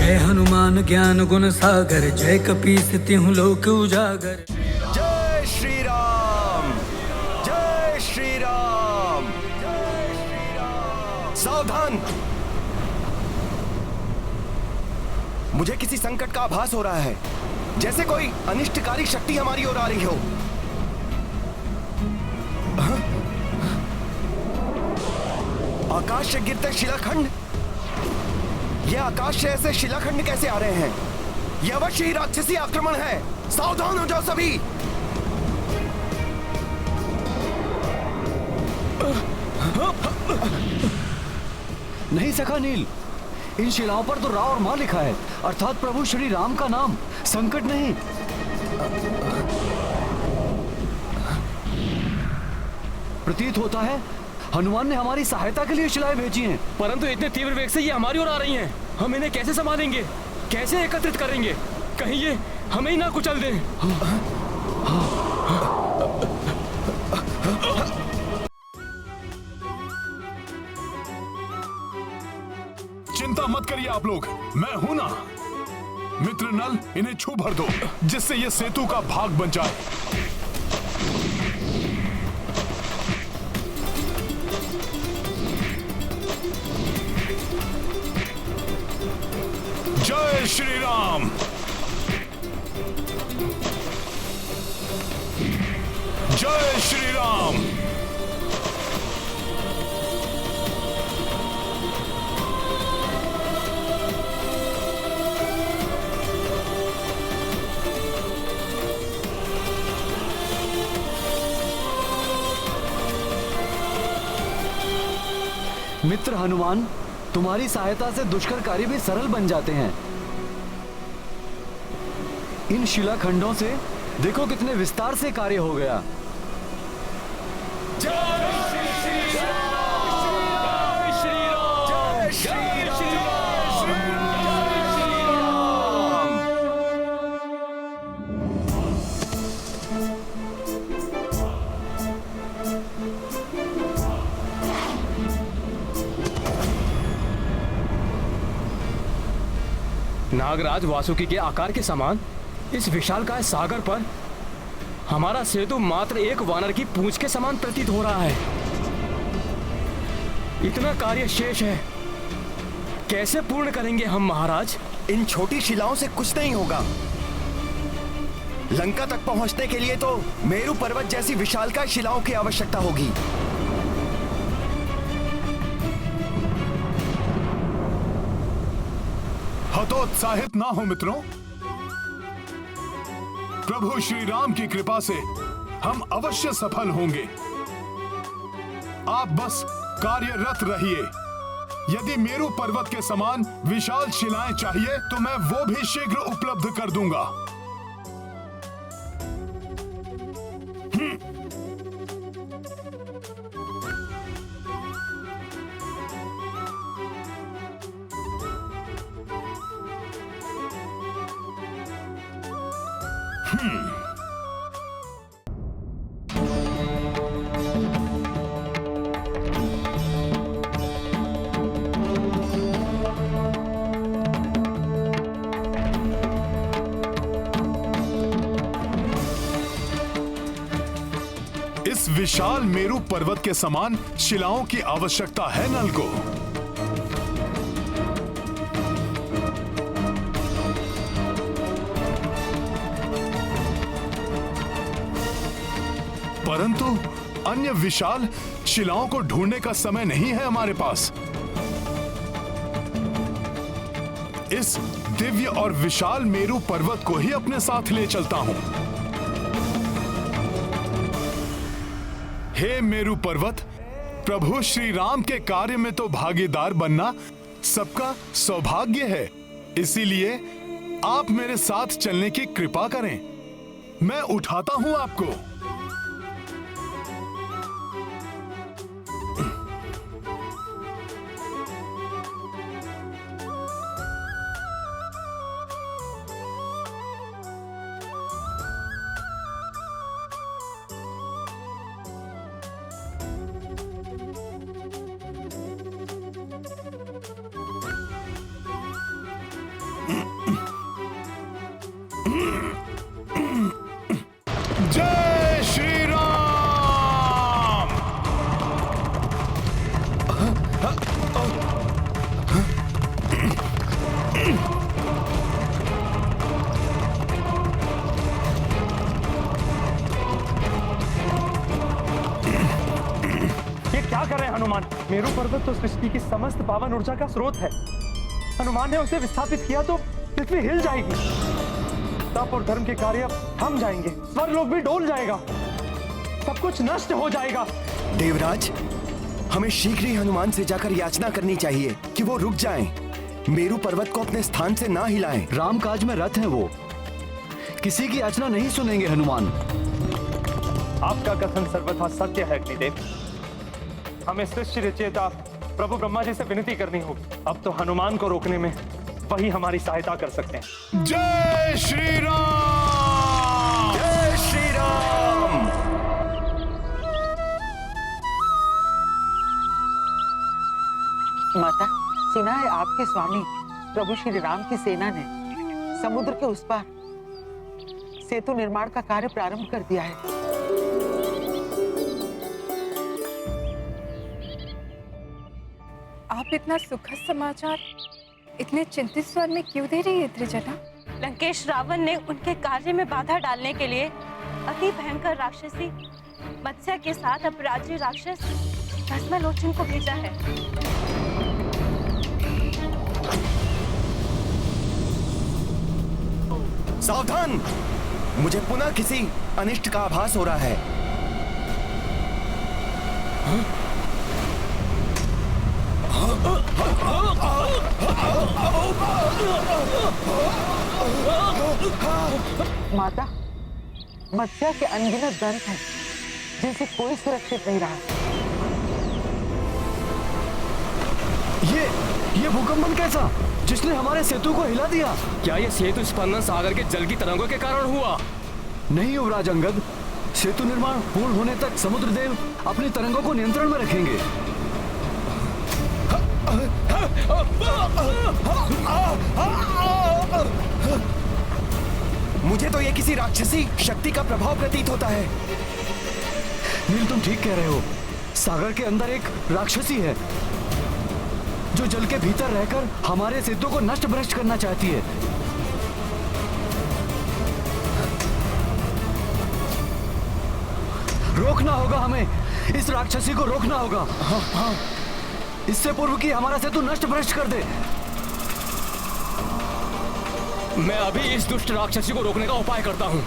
जय हनुमान ज्ञान गुण सागर, जय कपीस तिहुँ लोक उजागर। जय श्री राम, जय श्री राम, जय श्री राम। सावधान, मुझे किसी संकट का आभास हो रहा है, जैसे कोई अनिष्टकारी शक्ति हमारी ओर आ रही हो। आकाश से गिरते शिलाखंड, ये आकाश से ऐसे शिलाखंड कैसे आ रहे हैं? यह अवश्य ही राक्षसी आक्रमण है। सावधान हो जाओ सभी। नहीं सखा नील, इन शिलाओं पर तो रा और मां लिखा है, अर्थात प्रभु श्री राम का नाम। संकट नहीं। प्रतीत होता है हनुमान ने हमारी सहायता के लिए शिलाएं भेजी हैं। परंतु इतने तीव्र वेग से ये हमारी ओर आ रही हैं। हम इन्हें कैसे संभालेंगे, कैसे एकत्रित करेंगे? कहीं ये हमें ही ना कुचल दें। चिंता मत करिए आप लोग, मैं हूं ना। मित्र नल, इन्हें छू भर दो, जिससे ये सेतु का भाग बन जाए। जय श्री राम, जय श्री राम। मित्र हनुमान, तुम्हारी सहायता से दुष्कर कार्य भी सरल बन जाते हैं। इन शिलाखंडों से देखो कितने विस्तार से कार्य हो गया। नागराज वासुकी के आकार के समान इस विशालकाय सागर पर हमारा सेतु मात्र एक वानर की पूंछ के समान प्रतीत हो रहा है। इतना कार्य शेष है, कैसे पूर्ण करेंगे हम महाराज? इन छोटी शिलाओं से कुछ नहीं होगा। लंका तक पहुंचने के लिए तो मेरु पर्वत जैसी विशालकाय शिलाओं की आवश्यकता होगी। हतोत्साहित ना हो मित्रों, प्रभु श्री राम की कृपा से हम अवश्य सफल होंगे। आप बस कार्यरत रहिए। यदि मेरु पर्वत के समान विशाल शिलाएं चाहिए तो मैं वो भी शीघ्र उपलब्ध कर दूंगा। इस विशाल मेरु पर्वत के समान शिलाओं की आवश्यकता है नल को। परंतु अन्य विशाल शिलाओं को ढूंढने का समय नहीं है हमारे पास। इस दिव्य और विशाल मेरु पर्वत को ही अपने साथ ले चलता हूं। हे मेरु पर्वत, प्रभु श्री राम के कार्य में तो भागीदार बनना सबका सौभाग्य है। इसीलिए आप मेरे साथ चलने की कृपा करें। मैं उठाता हूं आपको। हनुमान। मेरू पर्वत तो सृष्टि की समस्त पावन ऊर्जा का स्रोत है। हनुमान ने उसे विस्थापित किया तो पृथ्वी हिल जाएगी, तप और धर्म के कार्य थम जाएंगे, स्वर्गलोक भी डोल जाएगा, सब कुछ नष्ट हो जाएगा। देवराज, हमें शीघ्र ही हनुमान से जाकर याचना करनी चाहिए कि वो रुक जाएं, मेरू पर्वत को अपने स्थान से ना हिलाएं। राम काज में रत हैं वो, किसी की याचना नहीं सुनेंगे हनुमान। आपका कथन सर्वथा सत्य है अग्निदेव। हमें सृष्टि रचयिता प्रभु ब्रह्मा जी से विनती करनी होगी। अब तो हनुमान को रोकने में वही हमारी सहायता कर सकते हैं। जय श्री राम! जय श्री राम! माता, सुना है आपके स्वामी प्रभु श्री राम की सेना ने समुद्र के उस पार सेतु निर्माण का कार्य प्रारंभ कर दिया है। आप इतना सुखद समाचार इतने चिंतित स्वर में क्यों दे रही है त्रिजना? लंकेश रावण ने उनके कार्य में बाधा डालने के लिए अति भयंकर राक्षसी मत्स्य के साथ अपराधी राक्षस भस्मलोचन को भेजा है। सावधान! मुझे पुनः किसी अनिष्ट का आभास हो रहा है। माता, मत्स्य के अनगिनत दंत हैं जिनसे कोई सुरक्षित नहीं रहा। ये भूकंपन कैसा, जिसने हमारे सेतु को हिला दिया? क्या ये सेतु स्पंदन सागर के जल की तरंगों के कारण हुआ? नहीं युवराज अंगद, सेतु निर्माण पूर्ण होने तक समुद्र देव अपनी तरंगों को नियंत्रण में रखेंगे। मुझे तो ये किसी राक्षसी शक्ति का प्रभाव प्रतीत होता है। नील, तुम ठीक कह रहे हो। सागर के अंदर एक राक्षसी है जो जल के भीतर रहकर हमारे सेतु को नष्ट भ्रष्ट करना चाहती है। रोकना होगा हमें, इस राक्षसी को रोकना होगा। हाँ। इससे पूर्व कि हमारा सेतु नष्ट भ्रष्ट कर दे। मैं अभी इस दुष्ट राक्षसी को रोकने का उपाय करता हूँ।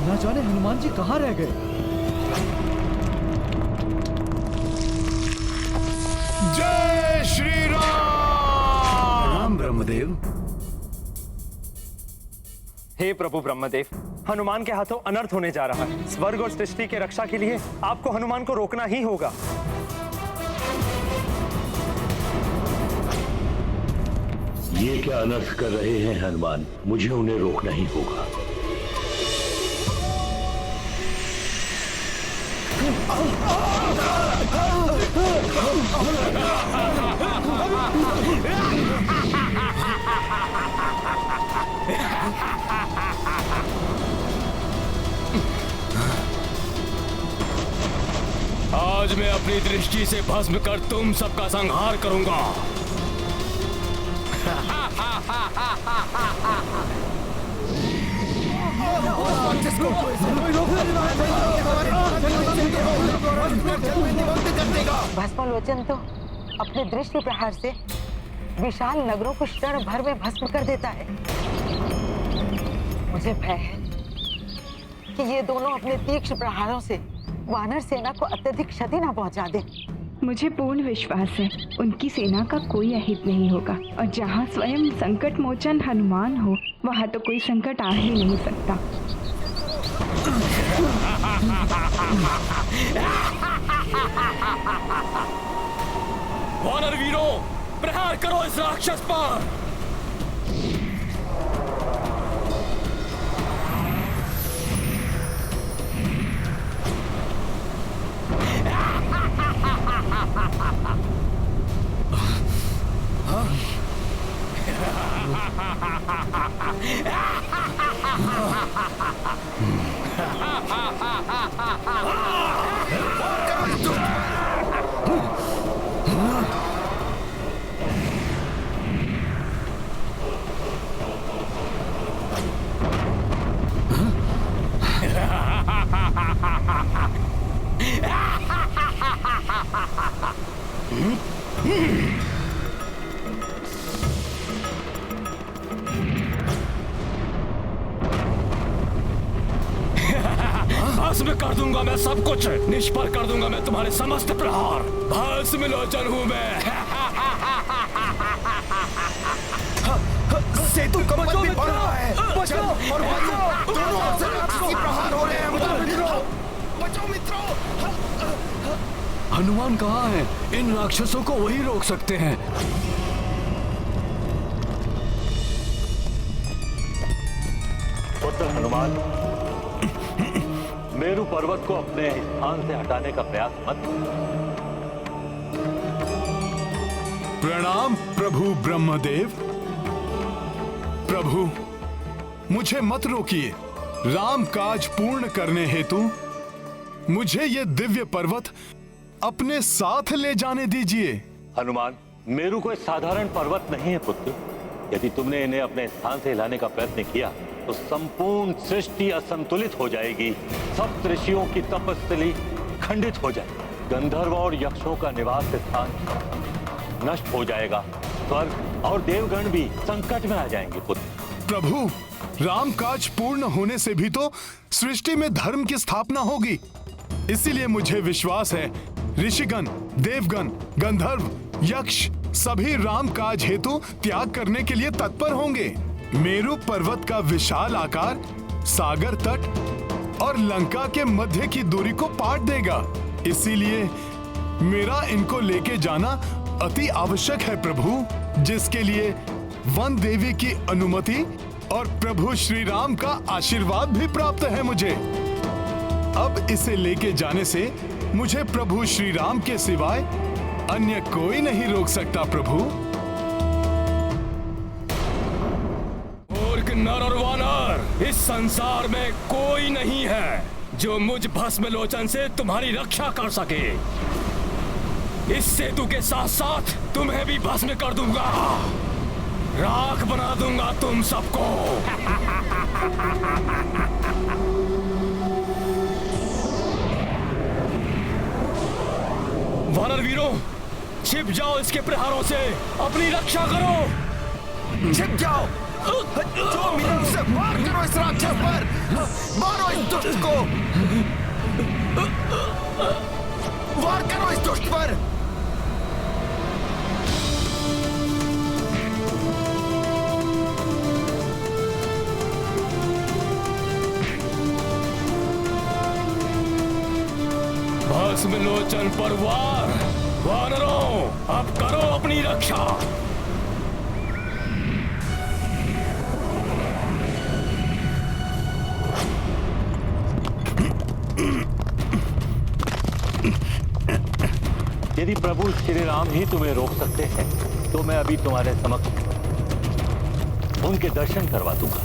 ना जाने हनुमान जी कहाँ रह गए। जय श्री राम! राम ब्रह्मदेव। हे प्रभु ब्रह्मदेव, हनुमान के हाथों अनर्थ होने जा रहा है। स्वर्ग और सृष्टि की रक्षा के लिए आपको हनुमान को रोकना ही होगा। ये क्या अनर्थ कर रहे हैं हनुमान? मुझे उन्हें रोकना ही होगा। आज मैं अपनी दृष्टि से भस्म कर तुम सबका संहार करूंगा। भस्मलोचन तो अपने दृष्टि प्रहार से विशाल नगरों को क्षण भर में भस्म कर देता है। मुझे भय है कि ये दोनों अपने तीक्ष्ण प्रहारों से वानर सेना को अत्यधिक क्षति न पहुंचा दे। मुझे पूर्ण विश्वास है उनकी सेना का कोई अहित नहीं होगा, और जहाँ स्वयं संकट मोचन हनुमान हो वहाँ तो कोई संकट आ ही नहीं सकता। वानर वीरों, प्रहार करो इस राक्षस पर। भस्म कर दूंगा मैं सब कुछ, निष्फल कर दूंगा मैं तुम्हारे समस्त प्रहार। भस्म लोचन हूं मैं। सेतु कमल भी बढ़ रहा है। जल और वायु दोनों ओर से राक्षसी प्रहार हो रहे हैं। बचाओ मित्रों। हनुमान कहाँ है? इन राक्षसों को वही रोक सकते हैं। पुत्र हनुमान, मेरु पर्वत को अपने स्थान से हटाने का प्रयास मत करो। प्रणाम प्रभु ब्रह्मदेव। प्रभु, मुझे मत रोकिए। राम काज पूर्ण करने हेतु मुझे ये दिव्य पर्वत अपने साथ ले जाने दीजिए। हनुमान, मेरु कोई साधारण पर्वत नहीं है पुत्र। यदि तुमने इन्हें अपने स्थान से हिलाने का प्रयत्न किया तो संपूर्ण सृष्टि असंतुलित हो जाएगी। सब ऋषियों की तपस्थली खंडित हो जाएगी। गंधर्व और यक्षों का निवास स्थान नष्ट हो जाएगा। स्वर्ग और देवगण भी संकट में आ जाएंगे पुत्र। प्रभु, राम काज पूर्ण होने से भी तो सृष्टि में धर्म की स्थापना होगी। इसीलिए मुझे विश्वास है ऋषिगण, देवगण, गंधर्व, यक्ष सभी राम काज हेतु त्याग करने के लिए तत्पर होंगे। मेरु पर्वत का विशाल आकार सागर तट और लंका के मध्य की दूरी को पाट देगा। इसीलिए मेरा इनको लेके जाना अति आवश्यक है प्रभु, जिसके लिए वन देवी की अनुमति और प्रभु श्री राम का आशीर्वाद भी प्राप्त है मुझे। अब इसे लेके जाने से मुझे प्रभु श्री राम के सिवाय अन्य कोई नहीं रोक सकता प्रभु। मूर्ख नर और वानर, इस संसार में कोई नहीं है जो मुझ भस्म लोचन से तुम्हारी रक्षा कर सके। इस सेतु के साथ साथ तुम्हें भी भस्म कर दूंगा, राख बना दूंगा तुम सबको। वानर वीरों, छिप जाओ इसके प्रहारों से, अपनी रक्षा करो। छिप जाओ। जो मिले उसे वार करो इस राक्षस पर। मारो इस दुष्ट को। वार करो इस दुष्ट पर। भस्म लोचन पर वार। वानरों, अब करो अपनी रक्षा। यदि प्रभु श्री राम ही तुम्हें रोक सकते हैं तो मैं अभी तुम्हारे समक्ष उनके दर्शन करवा दूंगा।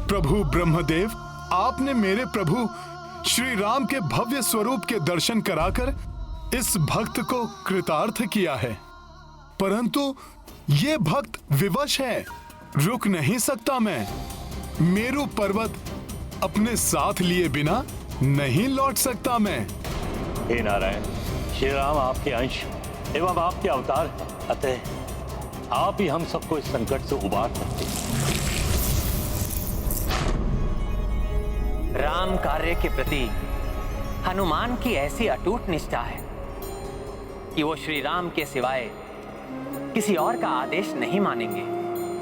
प्रभु ब्रह्मदेव, आपने मेरे प्रभु श्री राम के भव्य स्वरूप के दर्शन कराकर इस भक्त को कृतार्थ किया है, परंतु ये भक्त विवश है, रुक नहीं सकता मैं। मेरु पर्वत अपने साथ लिए बिना नहीं लौट सकता मैं। हे नारायण, श्री राम आपके अंश एवं आपके अवतार हैं, अतः आप ही हम सबको इस संकट से उबार सकते हैं। राम कार्य के प्रति हनुमान की ऐसी अटूट निष्ठा है कि वो श्री राम के सिवाय किसी और का आदेश नहीं मानेंगे,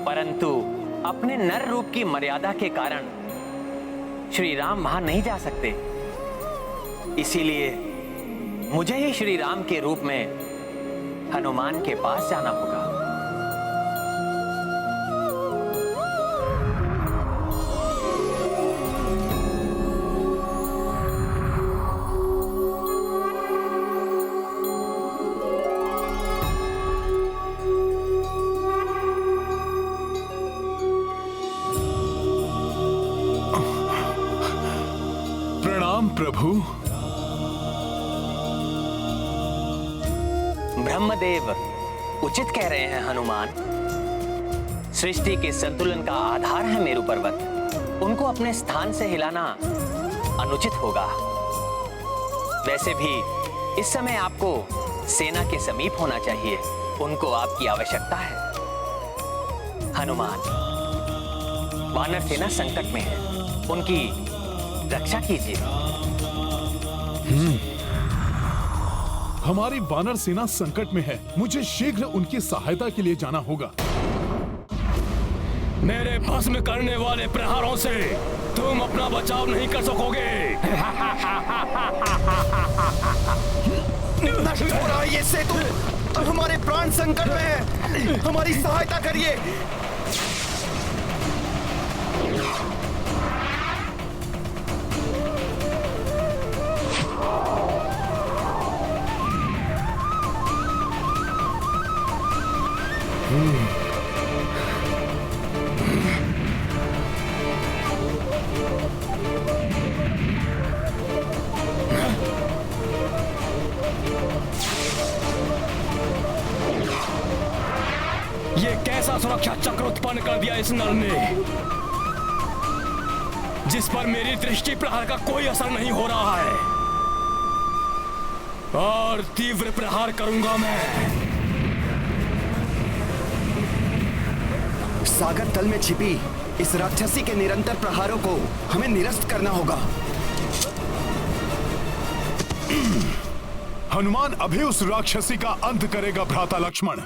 परंतु अपने नर रूप की मर्यादा के कारण श्री राम वहां नहीं जा सकते। इसीलिए मुझे ही श्री राम के रूप में हनुमान के पास जाना होगा। प्रणाम प्रभु। ब्रह्मदेव उचित कह रहे हैं हनुमान। सृष्टि के संतुलन का आधार है मेरु पर्वत, उनको अपने स्थान से हिलाना अनुचित होगा। वैसे भी इस समय आपको सेना के समीप होना चाहिए, उनको आपकी आवश्यकता है। हनुमान, वानर सेना संकट में है, उनकी रक्षा कीजिए। हमारी वानर सेना संकट में है, मुझे शीघ्र उनकी सहायता के लिए जाना होगा। मेरे भस्म करने वाले प्रहारों से तुम अपना बचाव नहीं कर सकोगे। नष्ट हो रहा है ये सेतु, हमारे प्राण संकट में है, हमारी सहायता करिए। ये कैसा सुरक्षा चक्र उत्पन्न कर दिया इस नल ने, जिस पर मेरी दृष्टि प्रहार का कोई असर नहीं हो रहा है। और तीव्र प्रहार करूंगा मैं। सागर तल में छिपी इस राक्षसी के निरंतर प्रहारों को हमें निरस्त करना होगा। हनुमान अभी उस राक्षसी का अंत करेगा भ्राता लक्ष्मण।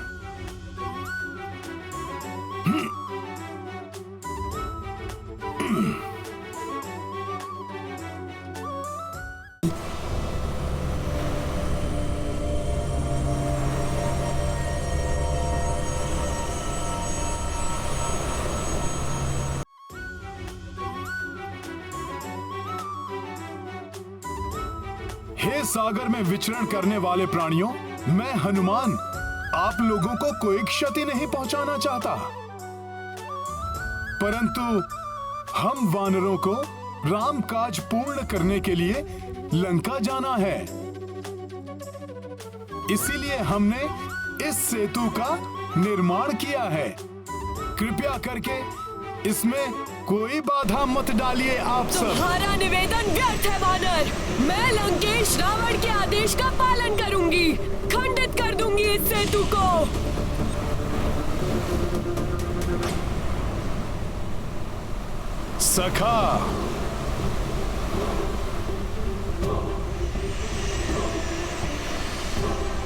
हे सागर में विचरण करने वाले प्राणियों, मैं हनुमान आप लोगों को कोई क्षति नहीं पहुंचाना चाहता, परंतु हम वानरों को राम काज पूर्ण करने के लिए लंका जाना है। इसीलिए हमने इस सेतु का निर्माण किया है। कृपया करके इसमें कोई बाधा मत डालिए आप सब। तुम्हारा निवेदन व्यर्थ है वानर। मैं लंकेश रावण के आदेश का पालन करूंगी, खंडित कर दूंगी इस सेतु को। सखा,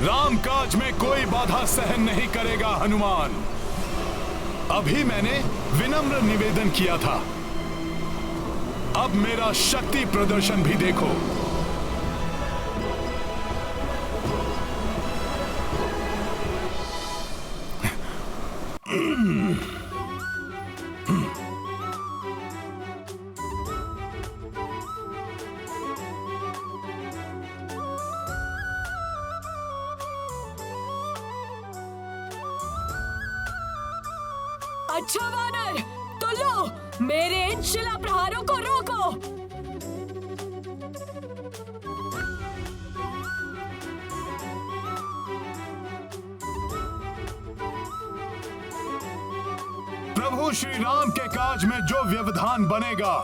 राम काज में कोई बाधा सहन नहीं करेगा हनुमान। अभी मैंने विनम्र निवेदन किया था, अब मेरा शक्ति प्रदर्शन भी देखो। अच्छा वानर, तो लो मेरे इन शिला प्रहारों को रोको। प्रभु श्री राम के काज में जो व्यवधान बनेगा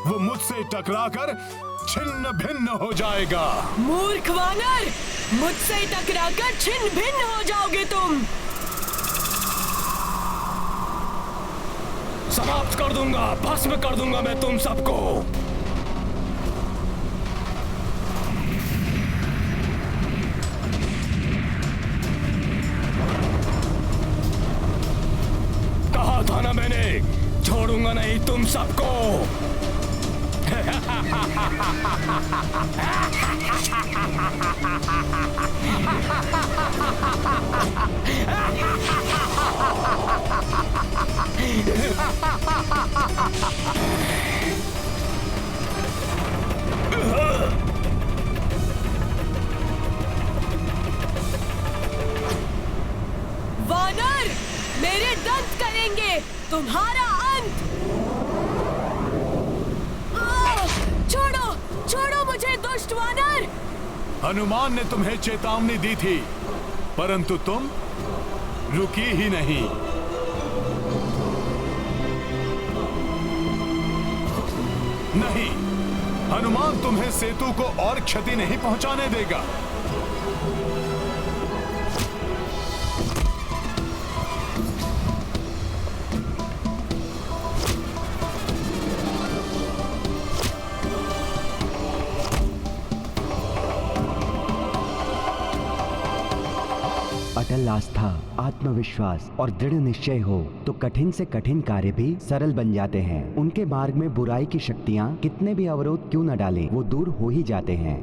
वो मुझसे टकराकर छिन्न भिन्न हो जाएगा। मूर्ख वानर, मुझसे टकराकर छिन्न भिन्न हो जाओगे तुम। समाप्त कर दूंगा, भस्म कर दूंगा मैं तुम सबको। तुम सबको। वानर, मेरे दंत करेंगे तुम्हारा अंत। छोड़ो, छोड़ो मुझे दुष्ट वानर। हनुमान ने तुम्हें चेतावनी दी थी, परंतु तुम रुकी ही नहीं। नहीं, हनुमान तुम्हें सेतु को और क्षति नहीं पहुंचाने देगा। अटल आस्था, आत्मविश्वास और दृढ़ निश्चय हो तो कठिन से कठिन कार्य भी सरल बन जाते हैं। उनके मार्ग में बुराई की शक्तियाँ कितने भी अवरोध क्यों न डालें, वो दूर हो ही जाते हैं।